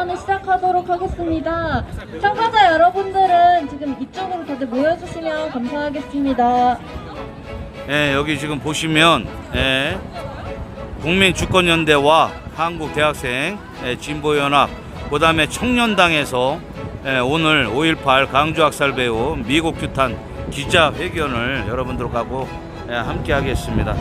기자회견을 시작하도록 하겠습니다. 참가자 여러분들은 지금 이쪽으로 다들 모여주시면 감사하겠습니다. 예, 여기 지금 보시면 국민주권연대와 한국대학생 진보연합 그다음에 청년당에서 오늘 5.18 강주학살 배후 미국 규탄 기자회견을 여러분들하고 함께 하겠습니다.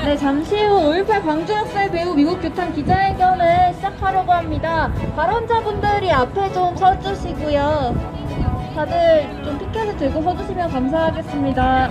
네, 잠시 후 5.18 광주학살 배후 미국 규탄 기자회견을 시작하려고 합니다. 발언자분들이 앞에 좀 서주시고요. 다들 좀 피켓을 들고 서주시면 감사하겠습니다.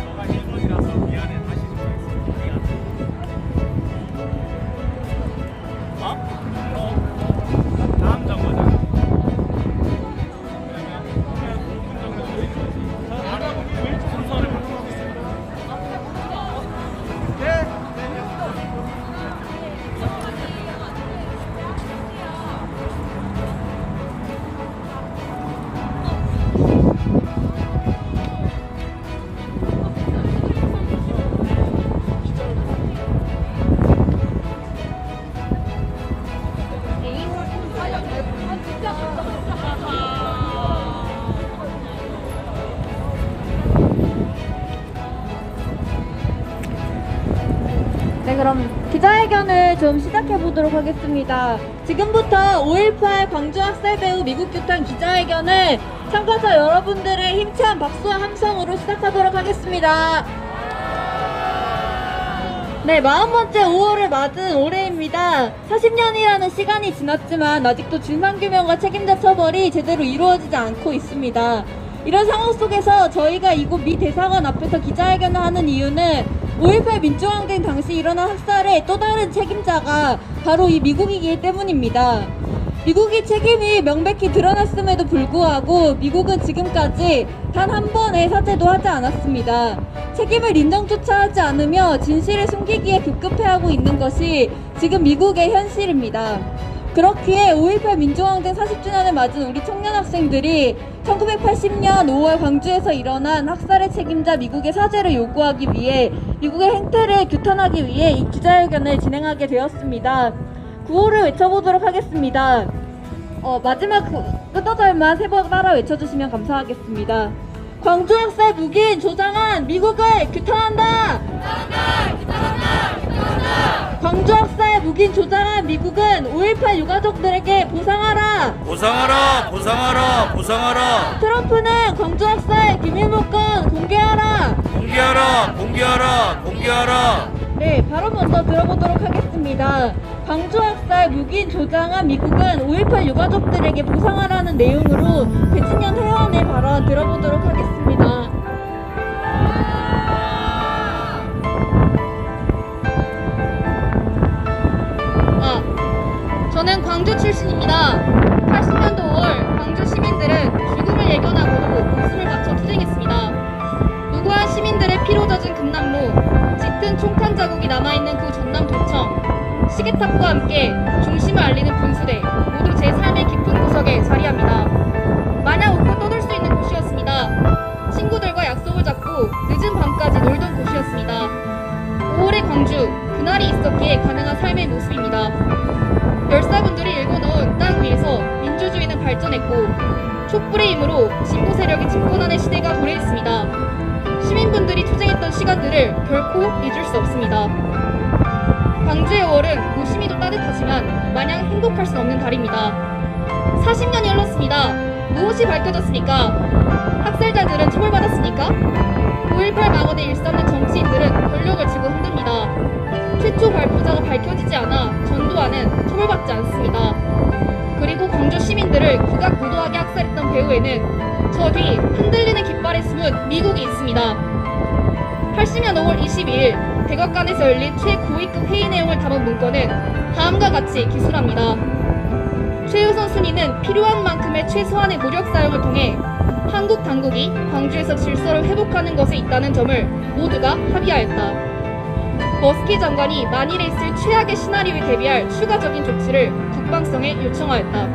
네, 그럼 기자회견을 좀 시작해 보도록 하겠습니다. 지금부터 5.18 광주학살 배후 미국 규탄 기자회견을 참가자 여러분들의 힘찬 박수와 함성으로 시작하도록 하겠습니다. 네, 40번째 5월을 맞은 올해입니다. 40년이라는 시간이 지났지만 아직도 진상규명과 책임자 처벌이 제대로 이루어지지 않고 있습니다. 이런 상황 속에서 저희가 이곳 미 대사관 앞에서 기자회견을 하는 이유는 5.18 민주항쟁 당시 일어난 학살의 또 다른 책임자가 바로 이 미국이기 때문입니다. 미국의 책임이 명백히 드러났음에도 불구하고 미국은 지금까지 단 한 번의 사죄도 하지 않았습니다. 책임을 인정조차 하지 않으며 진실을 숨기기에 급급해하고 있는 것이 지금 미국의 현실입니다. 그렇기에 5.18 민주항쟁 40주년을 맞은 우리 청년 학생들이 1980년 5월 광주에서 일어난 학살의 책임자 미국의 사죄를 요구하기 위해 미국의 행태를 규탄하기 위해 이 기자회견을 진행하게 되었습니다. 구호를 외쳐보도록 하겠습니다. 마지막 끄덕절만 3번 따라 외쳐주시면 감사하겠습니다. 광주학살 묵인 조장한 미국을 규탄한다! 광주학살 묵인 조장한 미국은 5.18 유가족들에게 보상하라! 보상하라! 보상하라! 보상하라! 트럼프는 광주학살 기밀문건 공개하라! 공개하라! 공개하라! 공개하라! 네, 바로 먼저 들어보도록 하겠습니다. 광주학살 묵인 조장한 미국은 5.18 유가족들에게 보상하라는 내용으로 배진현 회원의 발언 들어보도록 하겠습니다. 저는 광주 출신입니다. 80년도 5월 광주 시민들은 죽음을 예견하고도 목숨을 바쳐 투쟁했습니다. 무고한 시민들의 피로 젖은 금남로, 짙은 총탄 자국이 남아있는 그 전남도청, 시계탑과 함께 중심을 알리는 분수대 모두 제 삶의 깊은 구석에 자리합니다. 마냥 웃고 떠들 수 있는 곳이었습니다. 친구들과 약속을 잡고 늦은 밤까지 놀던 곳이었습니다. 5월의 광주, 그날이 있었기에 가능한 삶의 모습입니다. 열사분들이 일궈놓은 땅 위에서 민주주의는 발전했고 촛불의 힘으로 진보 세력이 집권하는 시대가 도래했습니다. 시민분들이 투쟁했던 시간들을 결코 잊을 수 없습니다. 광주의 5월은 무심히도 따뜻하지만 마냥 행복할 수 없는 달입니다. 40년이 흘렀습니다. 무엇이 밝혀졌습니까? 학살자들은 처벌받았습니까? 5.18 망언에 일삼는 정치인들은 권력을 쥐고 흔듭니다. 최초 발표자가 밝혀지지 않아 전두환은 처벌받지 않습니다. 그리고 광주 시민들을 극악무도하게 학살했던 배후에는 저 뒤 흔들리는 깃발에 숨은 미국이 있습니다. 80년 5월 22일 백악관에서 열린 최고위급 회의 내용을 담은 문건은 다음과 같이 기술합니다. 최우선 순위는 필요한 만큼의 최소한의 무력 사용을 통해 한국 당국이 광주에서 질서를 회복하는 것에 있다는 점을 모두가 합의하였다. 머스키 장관이 만일에 있을 최악의 시나리오에 대비할 추가적인 조치를 국방성에 요청하였다.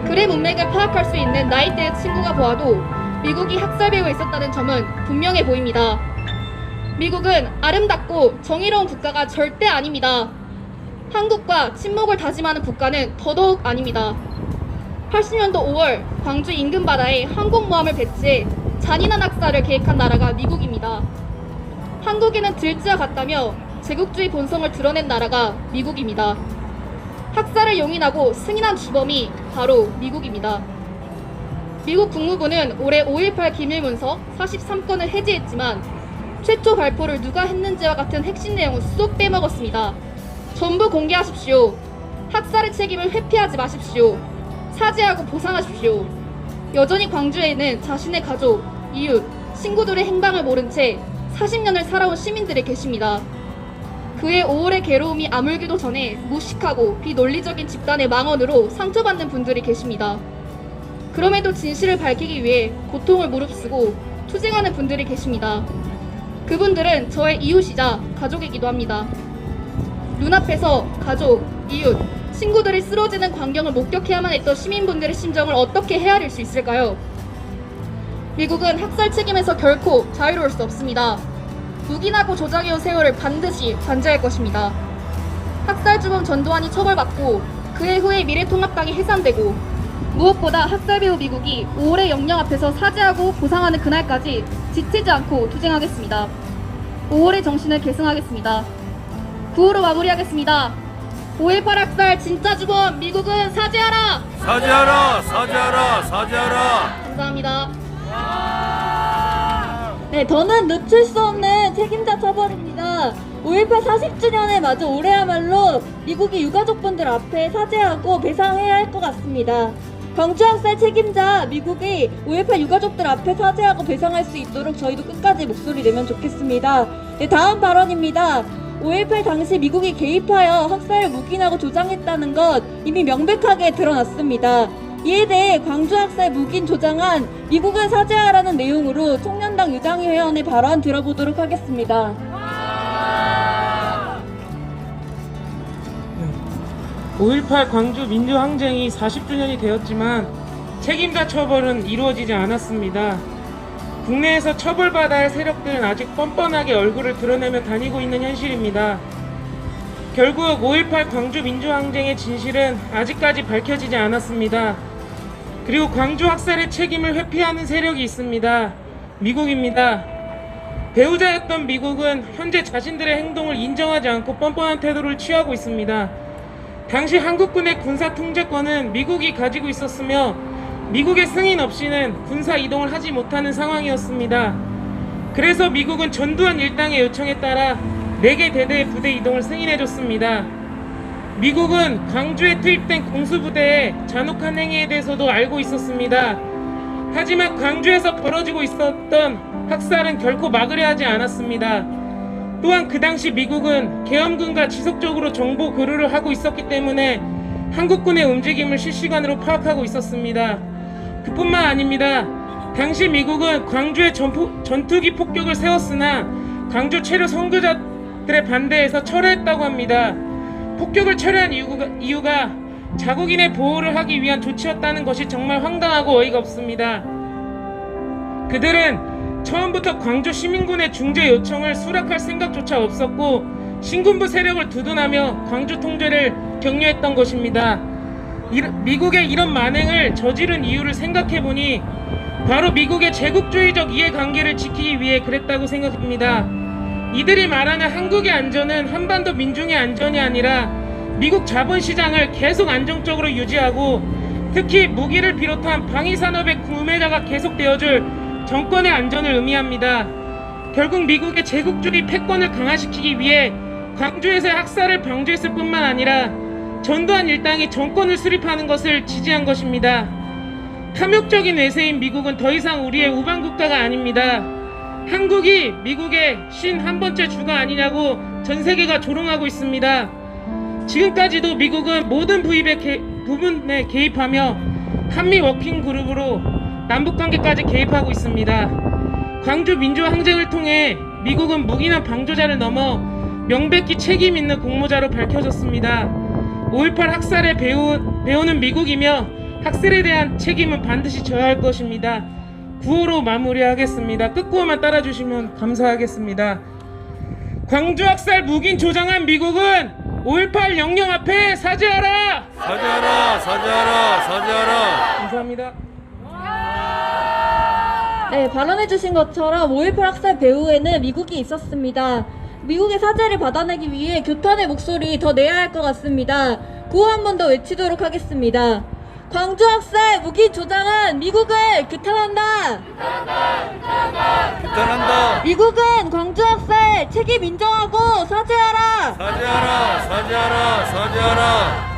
그의 문맥을 파악할 수 있는 나이대의 친구가 보아도 미국이 학살 배후에 있었다는 점은 분명해 보입니다. 미국은 아름답고 정의로운 국가가 절대 아닙니다. 한국과 친목을 다짐하는 국가는 더더욱 아닙니다. 80년도 5월 광주 인근 바다에 항공모함을 배치해 잔인한 학살을 계획한 나라가 미국입니다. 한국에는 들쥐와 같다며 제국주의 본성을 드러낸 나라가 미국입니다. 학살을 용인하고 승인한 주범이 바로 미국입니다. 미국 국무부는 올해 5.18 기밀문서 43건을 해지했지만 최초 발표를 누가 했는지와 같은 핵심 내용은 쏙 빼먹었습니다. 전부 공개하십시오. 학살의 책임을 회피하지 마십시오. 사죄하고 보상하십시오. 여전히 광주에는 자신의 가족, 이웃, 친구들의 행방을 모른 채 40년을 살아온 시민들이 계십니다. 그의 5월의 괴로움이 아물기도 전에 무식하고 비논리적인 집단의 망언으로 상처받는 분들이 계십니다. 그럼에도 진실을 밝히기 위해 고통을 무릅쓰고 투쟁하는 분들이 계십니다. 그분들은 저의 이웃이자 가족이기도 합니다. 눈앞에서 가족, 이웃, 친구들이 쓰러지는 광경을 목격해야만 했던 시민분들의 심정을 어떻게 헤아릴 수 있을까요? 미국은 학살 책임에서 결코 자유로울 수 없습니다. 묵인하고 조작해온 세월을 반드시 반지할 것입니다. 학살 주범 전두환이 처벌받고 그의 후에 미래통합당이 해산되고 무엇보다 학살 배후 미국이 5월의 영령 앞에서 사죄하고 보상하는 그날까지 지치지 않고 투쟁하겠습니다. 5월의 정신을 계승하겠습니다. 9호로 마무리하겠습니다. 5.18 학살 진짜 주범 미국은 사죄하라! 사죄하라! 사죄하라! 사죄하라! 감사합니다. 네, 저는 늦출 수 없는 책임자 처벌입니다. 5.18 40주년에 맞아 올해야말로 미국이 유가족분들 앞에 사죄하고 배상해야 할 것 같습니다. 광주학살 책임자 미국이 5.18 유가족들 앞에 사죄하고 배상할 수 있도록 저희도 끝까지 목소리 내면 좋겠습니다. 네, 다음 발언입니다. 5.18 당시 미국이 개입하여 학살을 묵인하고 조장했다는 것 이미 명백하게 드러났습니다. 이에 대해 광주학살 묵인 조장한 미국은 사죄하라는 내용으로 청년당 유장희 회원의 발언 들어보도록 하겠습니다. 5.18 광주 민주항쟁이 40주년이 되었지만 책임자 처벌은 이루어지지 않았습니다. 국내에서 처벌받아야 할 세력들은 아직 뻔뻔하게 얼굴을 드러내며 다니고 있는 현실입니다. 결국 5.18 광주 민주항쟁의 진실은 아직까지 밝혀지지 않았습니다. 그리고 광주 학살의 책임을 회피하는 세력이 있습니다. 미국입니다. 배우자였던 미국은 현재 자신들의 행동을 인정하지 않고 뻔뻔한 태도를 취하고 있습니다. 당시 한국군의 군사 통제권은 미국이 가지고 있었으며 미국의 승인 없이는 군사 이동을 하지 못하는 상황이었습니다. 그래서 미국은 전두환 일당의 요청에 따라 4개 대대의 부대 이동을 승인해줬습니다. 미국은 광주에 투입된 공수부대의 잔혹한 행위에 대해서도 알고 있었습니다. 하지만 광주에서 벌어지고 있었던 학살은 결코 막으려 하지 않았습니다. 또한 그 당시 미국은 계엄군과 지속적으로 정보 교류를 하고 있었기 때문에 한국군의 움직임을 실시간으로 파악하고 있었습니다. 그뿐만 아닙니다. 당시 미국은 광주에 전투기 폭격을 세웠으나 광주 체류 선교자들의 반대에서 철회했다고 합니다. 폭격을 철회한 이유가 자국인의 보호를 하기 위한 조치였다는 것이 정말 황당하고 어이가 없습니다. 그들은 처음부터 광주 시민군의 중재 요청을 수락할 생각조차 없었고 신군부 세력을 두둔하며 광주 통제를 격려했던 것입니다. 미국의 이런 만행을 저지른 이유를 생각해보니 바로 미국의 제국주의적 이해관계를 지키기 위해 그랬다고 생각합니다. 이들이 말하는 한국의 안전은 한반도 민중의 안전이 아니라 미국 자본시장을 계속 안정적으로 유지하고 특히 무기를 비롯한 방위산업의 구매자가 계속되어줄 정권의 안전을 의미합니다. 결국 미국의 제국주의 패권을 강화시키기 위해 광주에서의 학살을 방조했을 뿐만 아니라 전두환 일당이 정권을 수립하는 것을 지지한 것입니다. 탐욕적인 외세인 미국은 더 이상 우리의 우방국가가 아닙니다. 한국이 미국의 51번째 주가 아니냐고 전 세계가 조롱하고 있습니다. 지금까지도 미국은 모든 부분에 개입하며 한미 워킹 그룹으로 남북관계까지 개입하고 있습니다. 광주 민주항쟁을 통해 미국은 묵인한 방조자를 넘어 명백히 책임 있는 공모자로 밝혀졌습니다. 5.18 학살에 배우는 미국이며 학살에 대한 책임은 반드시 져야 할 것입니다. 구호로 마무리하겠습니다. 끝구호만 따라주시면 감사하겠습니다. 광주 학살 묵인 조장한 미국은 5.18 영령 앞에 사죄하라! 사죄하라 사죄하라 사죄하라. 감사합니다. 네, 발언해주신 것처럼 5.18 학살 배후에는 미국이 있었습니다. 미국의 사죄를 받아내기 위해 규탄의 목소리 더 내야 할 것 같습니다. 구호 한 번 더 외치도록 하겠습니다. 광주 학살 무기 조장한 미국을 규탄한다. 규탄한다. 미국은 광주 학살 책임 인정하고 사죄하라. 사죄하라 사죄하라 사죄하라.